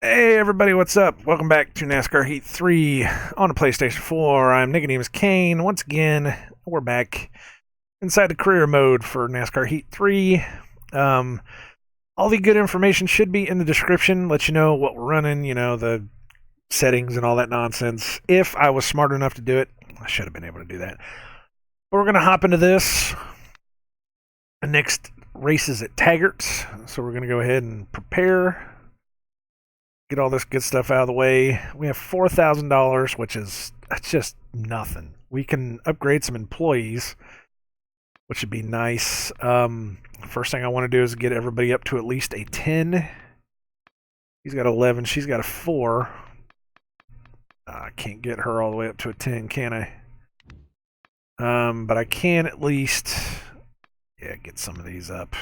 Hey everybody, what's up? Welcome back to NASCAR Heat 3 on the PlayStation 4. I'm nicodemoscain. Once again, we're back inside the career mode for NASCAR Heat 3. Um, all the good information should be in the description. Let you know what we're running, the settings and all that nonsense. If I was smart enough to do it, I should have been able to do that. But we're going to hop into this. The next race is at Taggart, so we're going to go ahead and prepare. Get all this good stuff out of the way. We have $4,000, which is that's just nothing. We can upgrade some employees, which would be nice. First thing I want to do is get everybody up to at least a 10. He's got 11. She's got a 4. I can't get her all the way up to a 10, can I? But I can at least, get some of these up.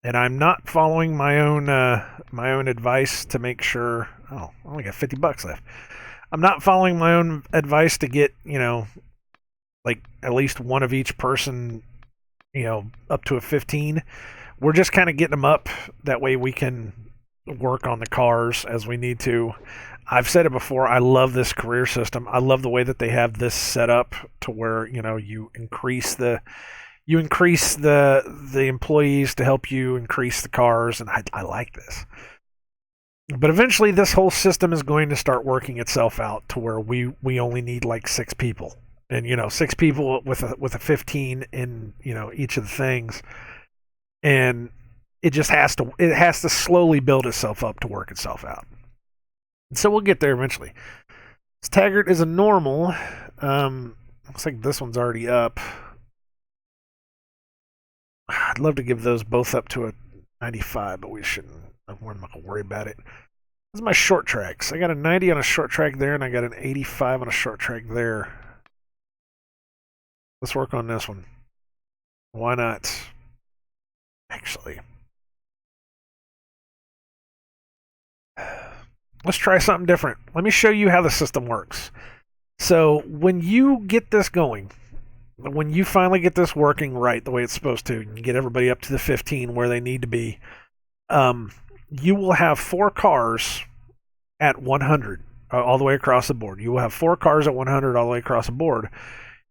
And I'm not following my own advice to make sure. Oh, I only got $50 left. I'm not following my own advice to get like at least one of each person, up to a 15. We're just kind of getting them up. That way we can work on the cars as we need to. I've said it before. I love this career system. I love the way that they have this set up to where you increase the employees to help you increase the cars, and I like this. But eventually this whole system is going to start working itself out to where we only need like 6 people. And 6 people with a 15 in each of the things. And it just has to slowly build itself up to work itself out. And so we'll get there eventually. This Taggart is a normal. Looks like this one's already up. I'd love to give those both up to a 95, but we shouldn't. We're not going to worry about it. This is my short tracks. I got a 90 on a short track there, and I got an 85 on a short track there. Let's work on this one. Why not? Actually, let's try something different. Let me show you how the system works. So when you get this going, when you finally get this working right the way it's supposed to, and you get everybody up to the 15 where they need to be, you will have 4 cars at 100 all the way across the board. You will have 4 cars at 100 all the way across the board.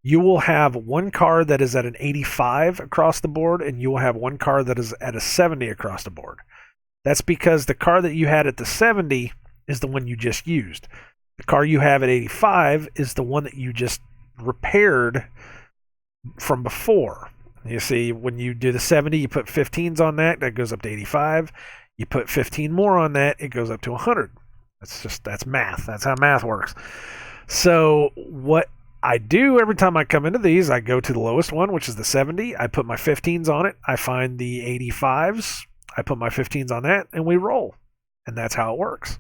You will have 1 car that is at an 85 across the board, and you will have 1 car that is at a 70 across the board. That's because the car that you had at the 70 is the one you just used. The car you have at 85 is the one that you just repaired from before. You see, when you do the 70, you put 15s on that goes up to 85. You put 15 more on that, it goes up to 100. That's math. That's how math works. So what I do every time I come into these, I go to the lowest one, which is the 70. I put my 15s on it. I find the 85s. I put my 15s on that, and we roll. And that's how it works.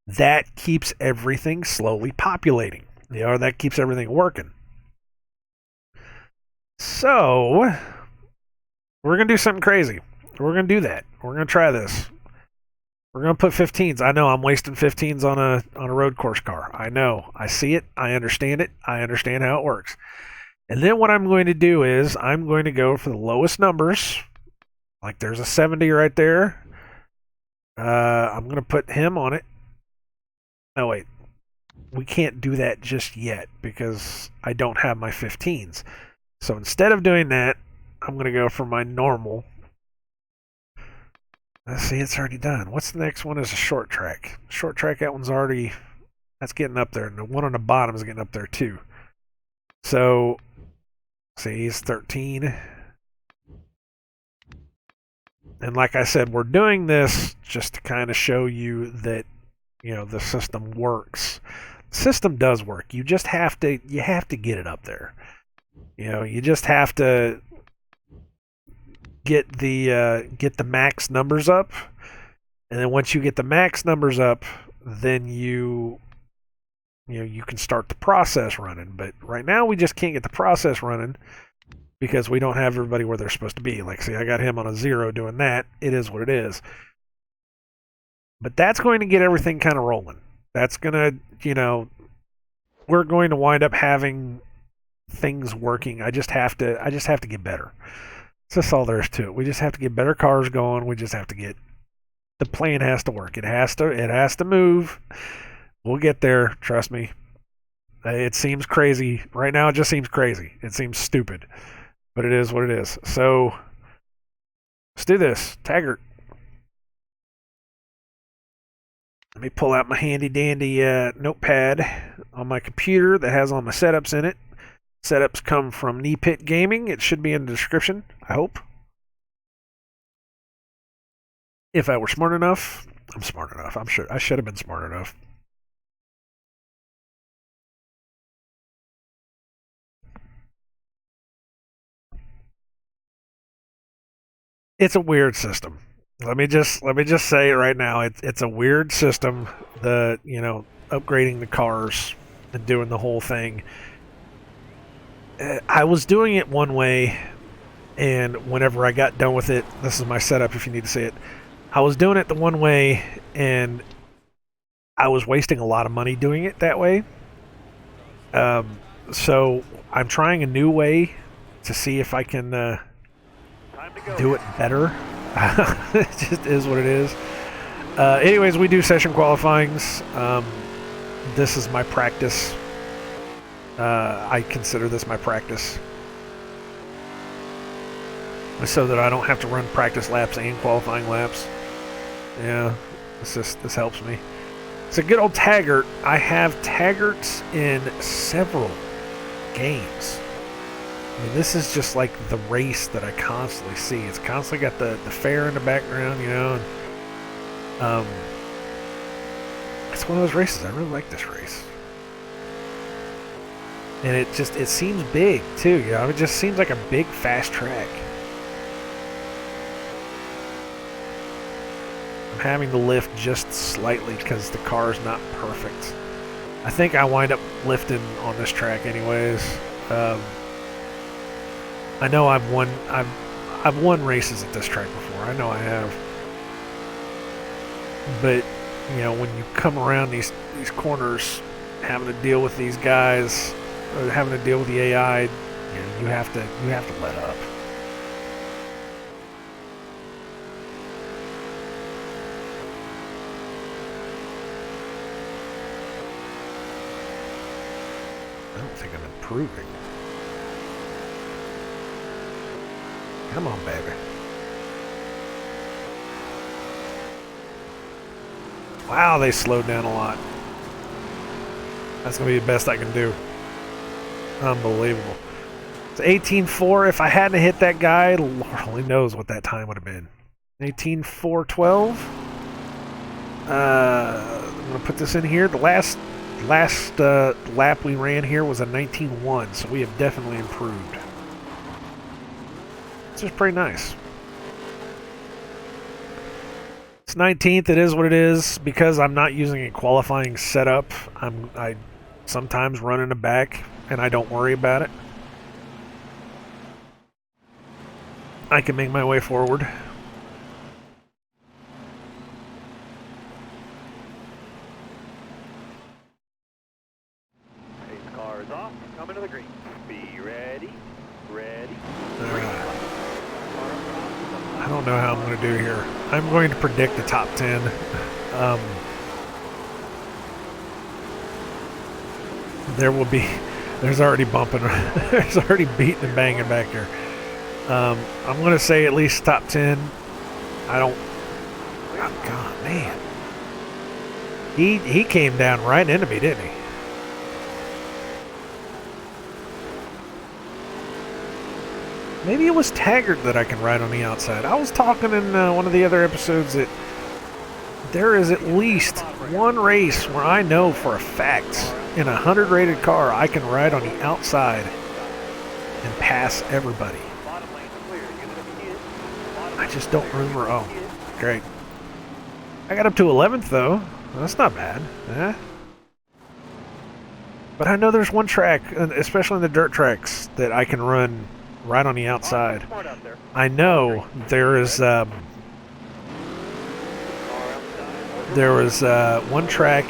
That keeps everything slowly populating. That keeps everything working. So, we're going to do something crazy. We're going to do that. We're going to try this. We're going to put 15s. I know I'm wasting 15s on a road course car. I know. I see it. I understand it. I understand how it works. And then what I'm going to do is I'm going to go for the lowest numbers. Like there's a 70 right there. I'm going to put him on it. Oh, wait. We can't do that just yet because I don't have my 15s. So instead of doing that, I'm going to go for my normal. Let's see, it's already done. What's the next one is a short track. Short track, that's getting up there. And the one on the bottom is getting up there too. So, see, he's 13. And like I said, we're doing this just to kind of show you that, the system works. The system does work. You just have to get it up there. You just have to get the max numbers up, and then once you get the max numbers up, then you can start the process running. But right now we just can't get the process running because we don't have everybody where they're supposed to be. Like, see, I got him on a 0 doing that. It is what it is. But that's going to get everything kind of rolling. That's gonna, we're going to wind up having things working. I just have to get better. That's all there is to it. We just have to get better cars going. We just have to get The plan has to work. It has to move. We'll get there, trust me. It seems crazy. Right now it just seems crazy. It seems stupid. But it is what it is. So let's do this. Taggart. Let me pull out my handy dandy notepad on my computer that has all my setups in it. Setups come from Knee Pit Gaming. It should be in the description, I hope. If I were smart enough, I'm smart enough. I'm sure I should have been smart enough. It's a weird system. Let me just say it right now. It's a weird system. Upgrading the cars and doing the whole thing. I was doing it one way, and whenever I got done with it, this is my setup. If you need to see it, I was doing it the one way, and I was wasting a lot of money doing it that way. So I'm trying a new way to see if I can do it better. It just is what it is. Anyways, we do session qualifyings. This is my practice. I consider this my practice, so that I don't have to run practice laps and qualifying laps. Yeah, this helps me. It's a good old Taggart. I have Taggarts in several games. I mean, this is just like the race that I constantly see. It's constantly got the fair in the background, and it's one of those races. I really like this race. And it seems big too, it just seems like a big fast track. I'm having to lift just slightly because the car's not perfect. I think I wind up lifting on this track anyways. I know I've won races at this track before. I know I have. But when you come around these corners, having to deal with these guys, or having to deal with the AI, you have to let up. I don't think I'm improving. Come on, baby. Wow, they slowed down a lot. That's going to be the best I can do. Unbelievable. It's 18.4. If I hadn't hit that guy, Lord only knows what that time would have been. 18.4.12. I'm going to put this in here. The last lap we ran here was a 19.1, so we have definitely improved. This is pretty nice. It's 19th. It is what it is. Because I'm not using a qualifying setup, I sometimes run in the back, and I don't worry about it. I can make my way forward. Pace car is off. Coming to the green. Be ready. Ready. I don't know how I'm going to do here. I'm going to predict the top 10. There's already bumping, there's already beating and banging back there. I'm going to say at least top 10. Oh God, man. He came down right into me, didn't he? Maybe it was Taggart that I can ride on the outside. I was talking in one of the other episodes that there is at least one race where I know for a fact in a 100 rated car I can ride on the outside and pass everybody. I just don't remember. Oh, great. I got up to 11th though. That's not bad. Eh? But I know there's one track, especially in the dirt tracks, that I can run right on the outside. I know there is one track,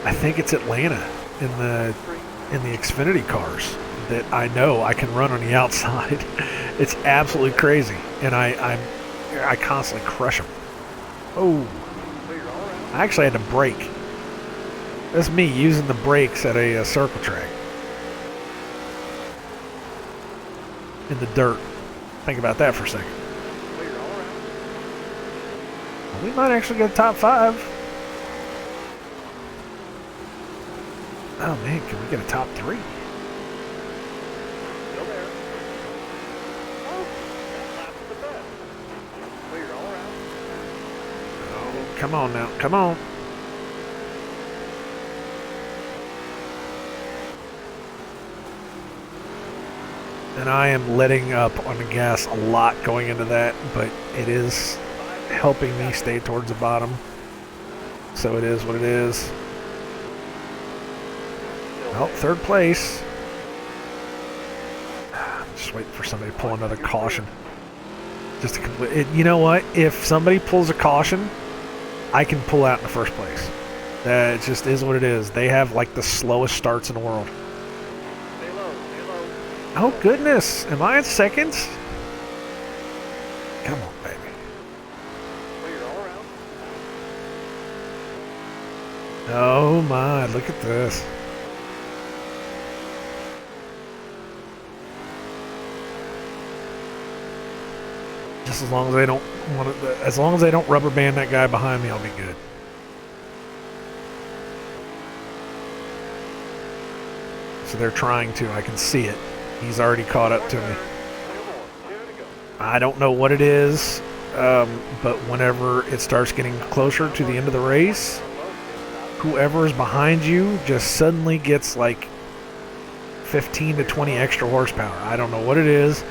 I think it's Atlanta, in the Xfinity cars, that I know I can run on the outside. It's absolutely crazy, and I constantly crush them. Oh, Clear all around. I actually had to brake. That's me using the brakes at a circle track. In the dirt. Think about that for a second. Clear all around. We might actually get top 5. Oh man, can we get a top 3? Still there. Oh, that lap is the best. Clear all around. Oh, come on now, come on. And I am letting up on the gas a lot going into that, but it is helping me stay towards the bottom. So it is what it is. Still Well, there. third place. Just waiting for somebody to pull another caution. Just to complete it. You know what? If somebody pulls a caution, I can pull out in the first place. That just is what it is. They have like the slowest starts in the world. Stay low, stay low. Oh goodness, am I in second? Come on, baby. Clear all around. Oh my, look at this. Just as long as they don't want to, as long as they don't rubber band that guy behind me, I'll be good. So they're trying to. I can see it. He's already caught up to me. Two more. Two to go. I don't know what it is, but whenever it starts getting closer to the end of the race, whoever is behind you just suddenly gets like 15 to 20 extra horsepower. I don't know what it is,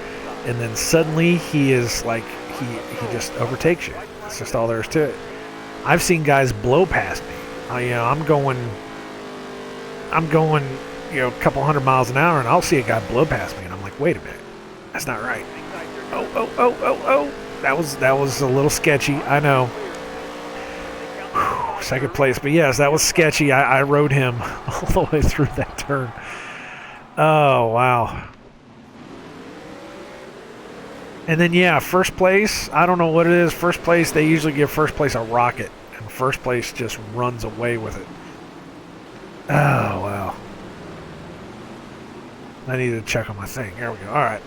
and then suddenly he is like he just overtakes you. That's just all there is to it. I've seen guys blow past me. I'm going a couple 100 miles an hour, and I'll see a guy blow past me, and I'm like, wait a minute, that's not right. Oh! That was a little sketchy. I know. Whew, second place, but yes, that was sketchy. I rode him all the way through that turn. Oh wow. And then yeah, first place. I don't know what it is. First place, they usually give first place a rocket, and first place just runs away with it. Oh wow. I need to check on my thing. There we go. All right.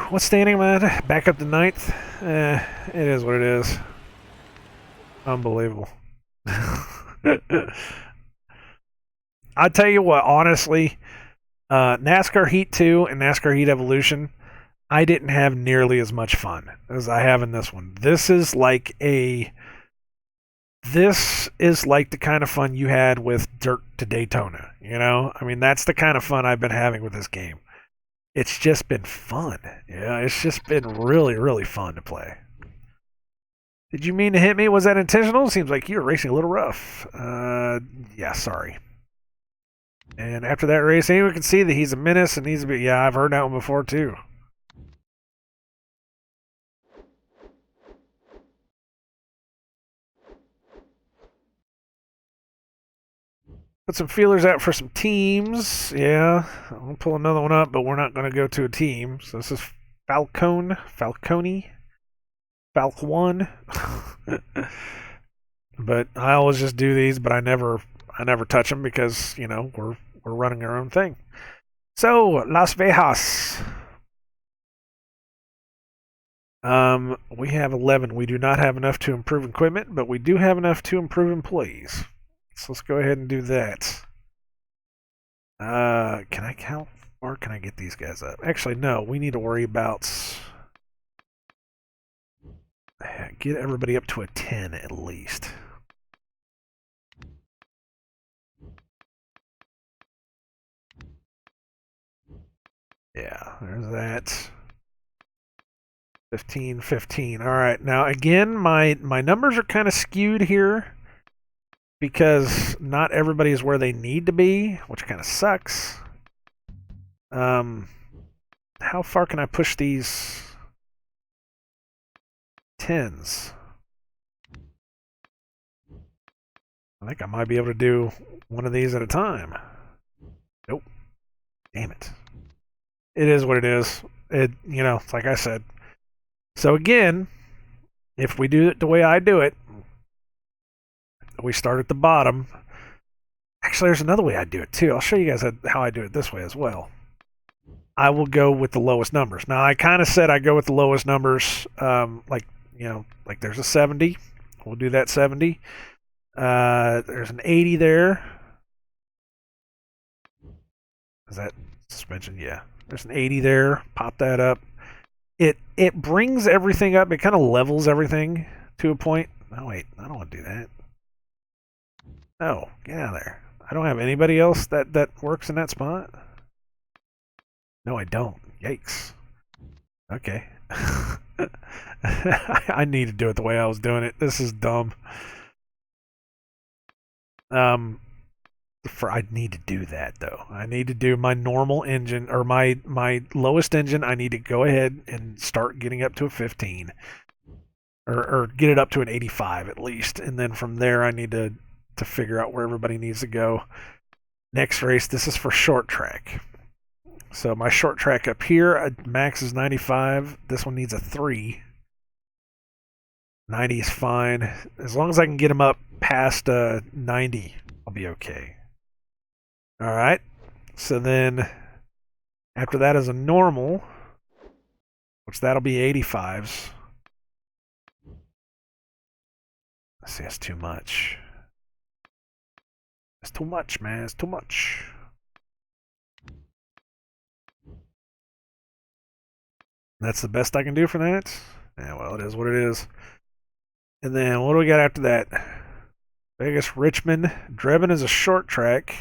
What standing am I at? Back up to 9th? It is what it is. Unbelievable. I tell you what, honestly, NASCAR Heat 2 and NASCAR Heat Evolution, I didn't have nearly as much fun as I have in this one. This is like the kind of fun you had with Dirt to Daytona, you know? I mean, that's the kind of fun I've been having with this game. It's just been fun. Yeah, it's just been really, really fun to play. Did you mean to hit me? Was that intentional? Seems like you were racing a little rough. Yeah, sorry. And after that race, anyone can see that he's a menace and needs to be. Yeah, I've heard that one before too. Put some feelers out for some teams. Yeah, I'll pull another one up, but we're not going to go to a team. So this is Falcone. But I always just do these, but I never touch them because we're running our own thing. So Las Vegas. We have 11. We do not have enough to improve equipment, but we do have enough to improve employees. So let's go ahead and do that. Can I count, or can I get these guys up? Actually, no. We need to worry about get everybody up to a 10 at least. Yeah, there's that. 15. All right. Now again, my numbers are kind of skewed here because not everybody is where they need to be, which kind of sucks. How far can I push these 10s? I think I might be able to do one of these at a time. Nope. Damn it. It is what it is. It's like I said. So again, if we do it the way I do it, we start at the bottom. Actually, there's another way I do it too. I'll show you guys how I do it this way as well. I will go with the lowest numbers. Now, I kind of said I go with the lowest numbers, like there's a 70. We'll do that 70. There's an 80 there. Is that suspension? Yeah. There's an 80 there. Pop that up. It brings everything up. It kind of levels everything to a point. Oh, wait. I don't want to do that. No. Get out of there. I don't have anybody else that works in that spot. No, I don't. Yikes. Okay. I need to do it the way I was doing it. This is dumb. I need to do that though. I need to do my normal engine or my lowest engine. I need to go ahead and start getting up to a 15, or get it up to an 85 at least, and then from there I need to figure out where everybody needs to go. Next race, this is for short track. So my short track up here, max is 95. This one needs a 3. 90 is fine. As long as I can get them up past 90, I'll be okay. All right. So then after that is a normal, which that'll be 85s. Let's see, that's too much. It's too much, man. It's too much. That's the best I can do for that? Yeah, well, it is what it is. And then what do we got after that? Vegas, Richmond. Drebin is a short track.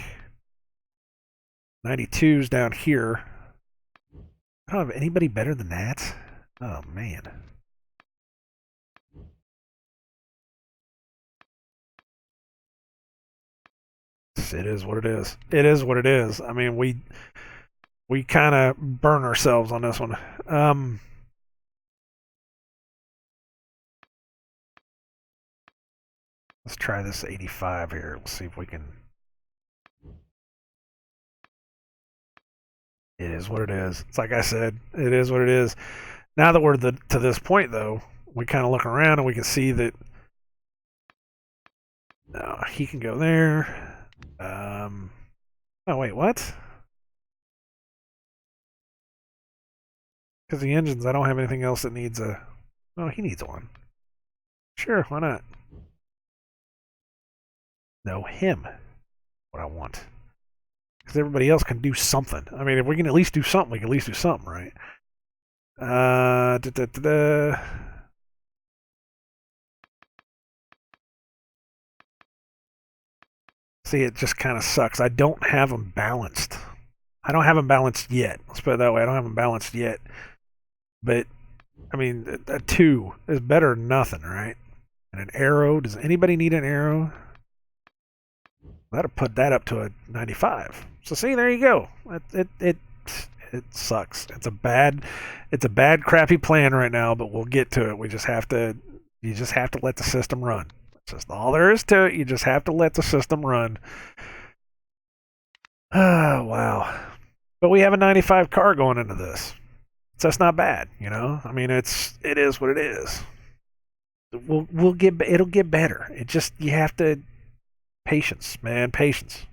92's down here. I don't have anybody better than that. Oh, man. It is what it is. It is what it is. I mean, we kind of burn ourselves on this one. Let's try this 85 here. Let's see if we can. It is what it is. It's like I said, it is what it is. Now that we're to this point, though, we kind of look around and we can see that he can go there. Oh, wait, what? Because the engines, I don't have anything else that needs a... Oh, he needs one. Sure, why not? No, him. What I want. Because everybody else can do something. I mean, if we can at least do something, we can at least do something, right? See, it just kind of sucks. I don't have them balanced. I don't have them balanced yet. Let's put it that way. I don't have them balanced yet. But, I mean, a 2 is better than nothing, right? And an arrow. Does anybody need an arrow? That'll put that up to a 95. So see, there you go. It sucks. It's a bad, crappy plan right now. But we'll get to it. You just have to let the system run. That's just all there is to it. You just have to let the system run. Oh wow! But we have a 95 car going into this. So that's not bad, you know. I mean, it is what it is. It'll get better. It just, you have to, patience, man, patience.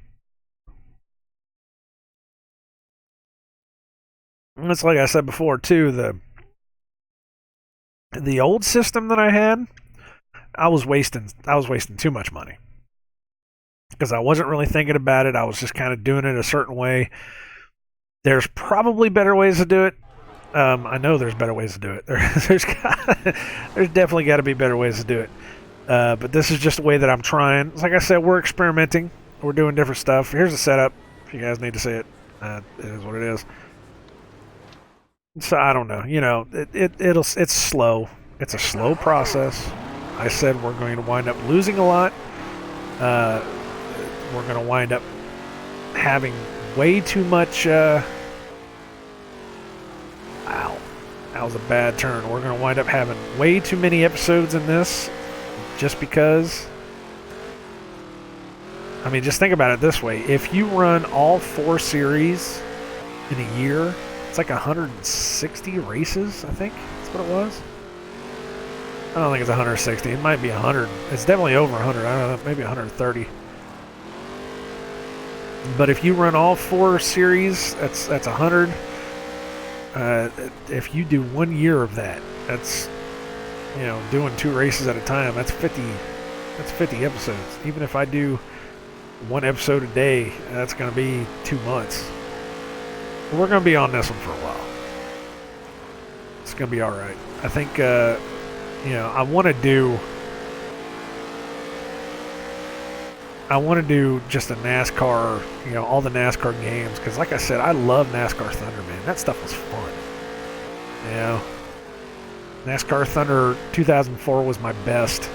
And it's like I said before too. The old system that I had, I was wasting too much money because I wasn't really thinking about it. I was just kind of doing it a certain way. There's probably better ways to do it. I know there's better ways to do it. There's definitely got to be better ways to do it. But this is just the way that I'm trying. Like I said, we're experimenting. We're doing different stuff. Here's the setup. If you guys need to see it, it is what it is. So I don't know. You know, it's slow. It's a slow process. I said we're going to wind up losing a lot. We're going to wind up having way too much. Ow. That was a bad turn. We're going to wind up having way too many episodes in this just because. I mean, just think about it this way. If you run all 4 series in a year, it's like 160 races, I think. That's what it was. I don't think it's 160. It might be 100. It's definitely over 100. I don't know, maybe 130. But if you run all 4 series, that's 100. If you do 1 year of that, that's, you know, doing 2 races at a time. That's 50. That's 50 episodes. Even if I do 1 episode a day, that's going to be 2 months. But we're going to be on this one for a while. It's going to be all right. I think, you know, I want to do just a NASCAR, you know, all the NASCAR games, because like I said, I love NASCAR Thunder, man. That stuff was fun. You know, NASCAR Thunder 2004 was my best.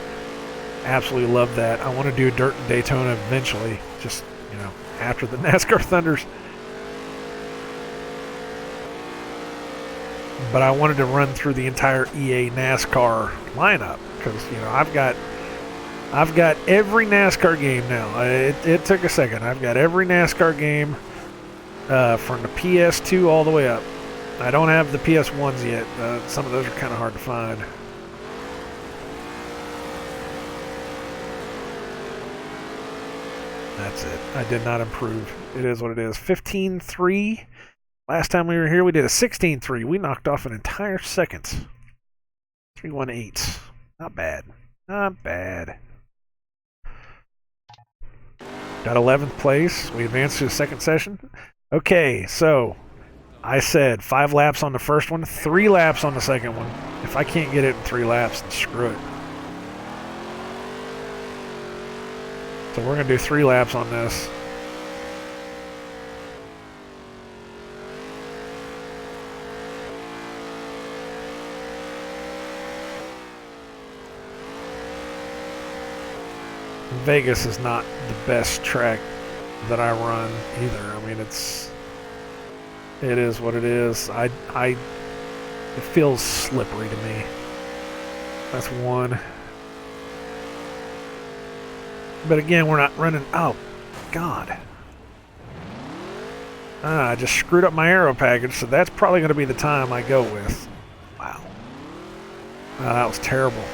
Absolutely love that. I want to do Dirt and Daytona eventually, just, you know, after the NASCAR Thunders. But I wanted to run through the entire EA NASCAR lineup because, you know, I've got every NASCAR game now. It took a second. I've got every NASCAR game from the PS2 all the way up. I don't have the PS1s yet. Some of those are kind of hard to find. That's it. I did not improve. It is what it is. 15-3. Last time we were here, we did a 16-3. We knocked off an entire second. 3-1-8. Not bad. Not bad. Got 11th place. We advanced to the second session. Okay, so I said 5 laps on the first one, 3 laps on the second one. If I can't get it in 3 laps, then screw it. So we're going to do 3 laps on this. Vegas is not the best track that I run either. I mean, it is what it is. It feels slippery to me. That's one. But again, we're not running. Oh, God. I just screwed up my aero package, so that's probably going to be the time I go with. Wow. That was terrible.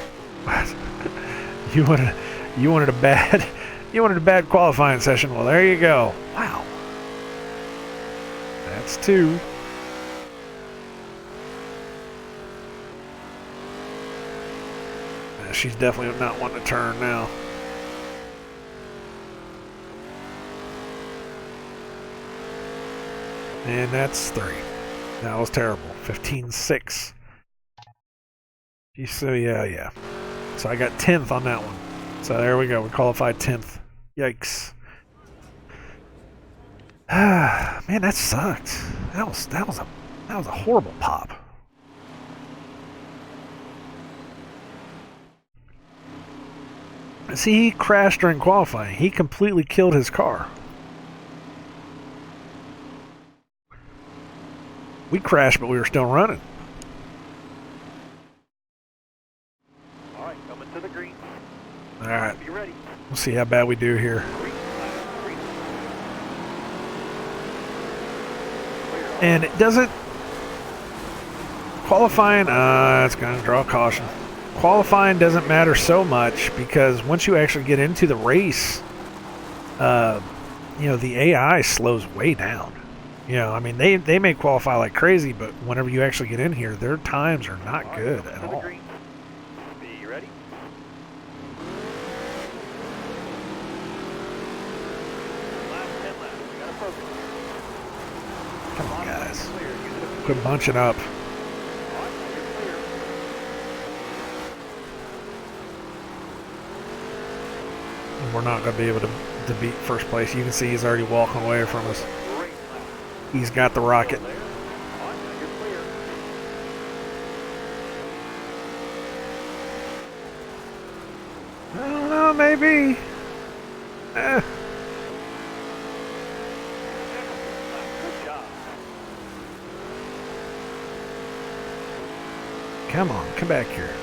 You wanted a bad qualifying session. Well, there you go. Wow. That's 2. She's definitely not wanting to turn now. And that's 3. That was terrible. 15-6. So yeah. So I got 10th on that one. So there we go. We qualified 10th. Yikes. Man, that sucked. That was a horrible pop. See, he crashed during qualifying. He completely killed his car. We crashed, but we were still running. All right, coming to the green. All right. Be ready. We'll see how bad we do here. And it doesn't... Qualifying, it's going to draw caution. Qualifying doesn't matter so much because once you actually get into the race, you know, the AI slows way down. You know, I mean, they may qualify like crazy, but whenever you actually get in here, their times are not good at all. Be ready. Last 10 laps. We gotta focus. Come on, guys. Quit bunching up. We're not going to be able to beat first place. You can see he's already walking away from us. He's got the rocket. I don't know, maybe. Come on, come back here.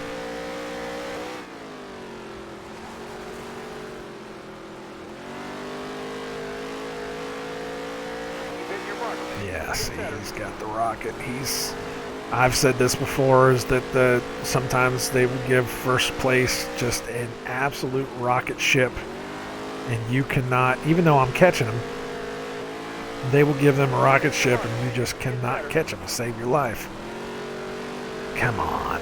Yeah, see, he's got the rocket. He's I've said this before, is that sometimes they will give first place just an absolute rocket ship, and you cannot, even though I'm catching them, they will give them a rocket ship and you just cannot catch them to save your life. Come on.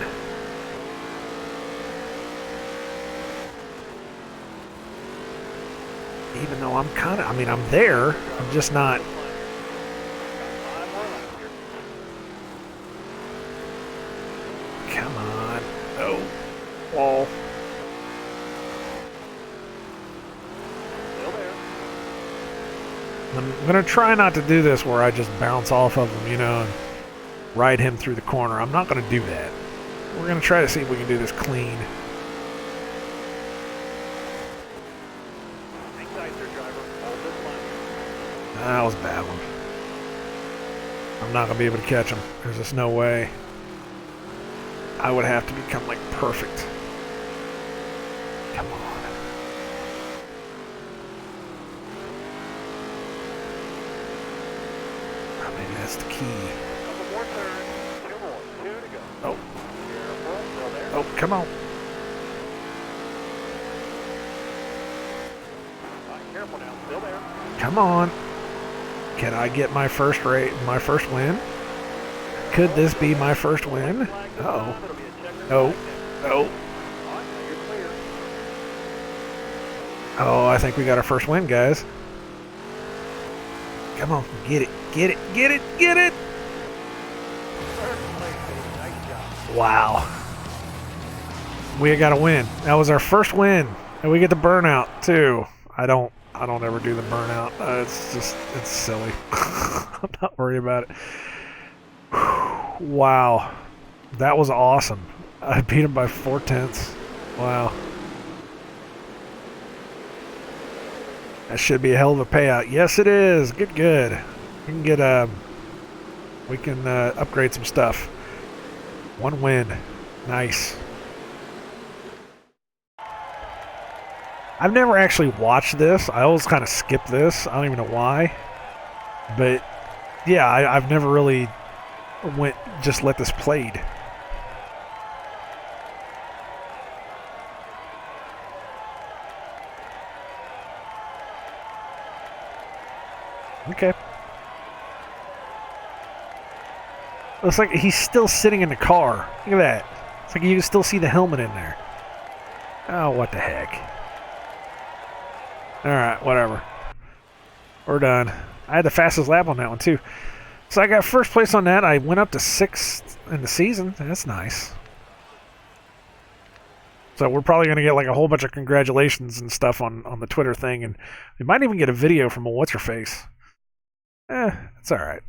Even though I'm I'm there, I'm just not. Come on. Oh, wall. I'm going to try not to do this where I just bounce off of him, and ride him through the corner. I'm not going to do that. We're going to try to see if we can do this clean. That was a bad one. I'm not going to be able to catch him. There's just no way. I would have to become like perfect. Come on. Oh, maybe that's the key. Couple more turns. 2 more. 2 to go. Oh. Careful. Still there. Oh, come on. All right, careful now. Still there. Come on. Can I get my first win? Could this be my first win? Uh-oh. No. No. Oh, I think we got our first win, guys. Come on. Get it. Get it. Get it. Get it. Wow. We got a win. That was our first win. And we get the burnout, too. I don't ever do the burnout. It's silly. I'm not worried about it. Wow. That was awesome. I beat him by 4/10. Wow. That should be a hell of a payout. Yes, it is. Good, good. We can upgrade some stuff. 1 win. Nice. I've never actually watched this. I always kind of skip this. I don't even know why. But yeah, I've never really let this played. Okay. Looks like he's still sitting in the car. Look at that. It's like you can still see the helmet in there. Oh, what the heck. Alright, whatever. We're done. I had the fastest lap on that one, too. So I got first place on that. I went up to 6th in the season. That's nice. So we're probably going to get like a whole bunch of congratulations and stuff on the Twitter thing. And we might even get a video from a what's-her-face. It's alright.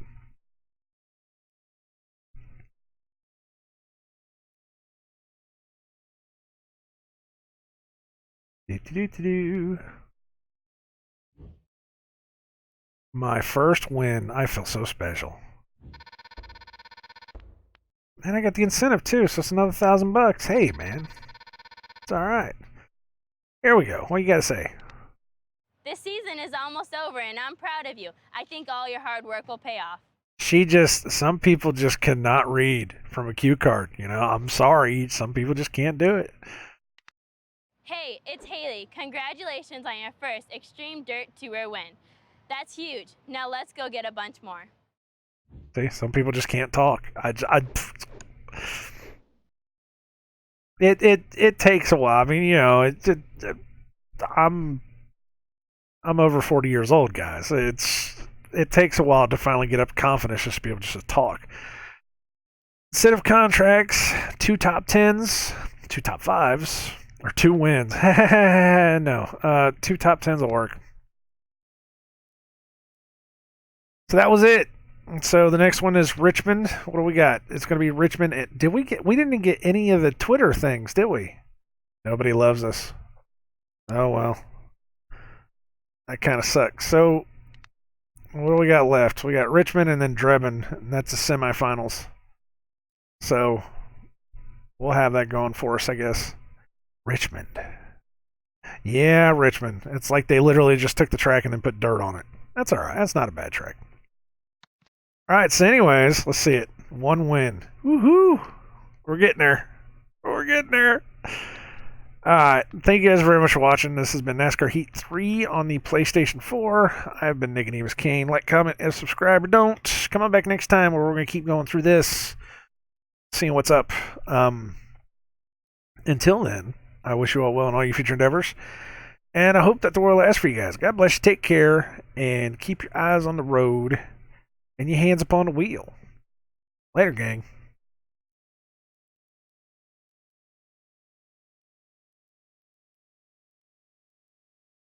My first win. I feel so special. And I got the incentive too, so it's another $1,000. Hey, man. It's alright. Here we go. What you gotta say? This season is almost over, and I'm proud of you. I think all your hard work will pay off. Some people just cannot read from a cue card. I'm sorry. Some people just can't do it. Hey, it's Haley. Congratulations on your first Extreme Dirt Tour win. That's huge. Now let's go get a bunch more. See, some people just can't talk. It takes a while. I mean, I'm over 40 years old, guys. It takes a while to finally get up confidence just to be able to talk. Set of contracts, 2 top 10s, 2 top 5s, or 2 wins. No, 2 top 10s will work. So that was it. So the next one is Richmond. What do we got? It's going to be Richmond. We didn't get any of the Twitter things, did we? Nobody loves us. Oh, well. That kind of sucks. So what do we got left? We got Richmond and then Drebin, and that's the semifinals. So we'll have that going for us, I guess. Richmond. Yeah, Richmond. It's like they literally just took the track and then put dirt on it. That's all right. That's not a bad track. All right, so anyways, let's see it. 1 win. Woohoo! We're getting there. We're getting there. Alright, thank you guys very much for watching. This has been NASCAR Heat 3 on the PlayStation 4. I've been nicodemoscain. Like, comment, and subscribe, or don't. Come on back next time where we're going to keep going through this, seeing what's up. Until then, I wish you all well in all your future endeavors, and I hope that the world lasts for you guys. God bless you, take care, and keep your eyes on the road and your hands upon the wheel. Later, gang.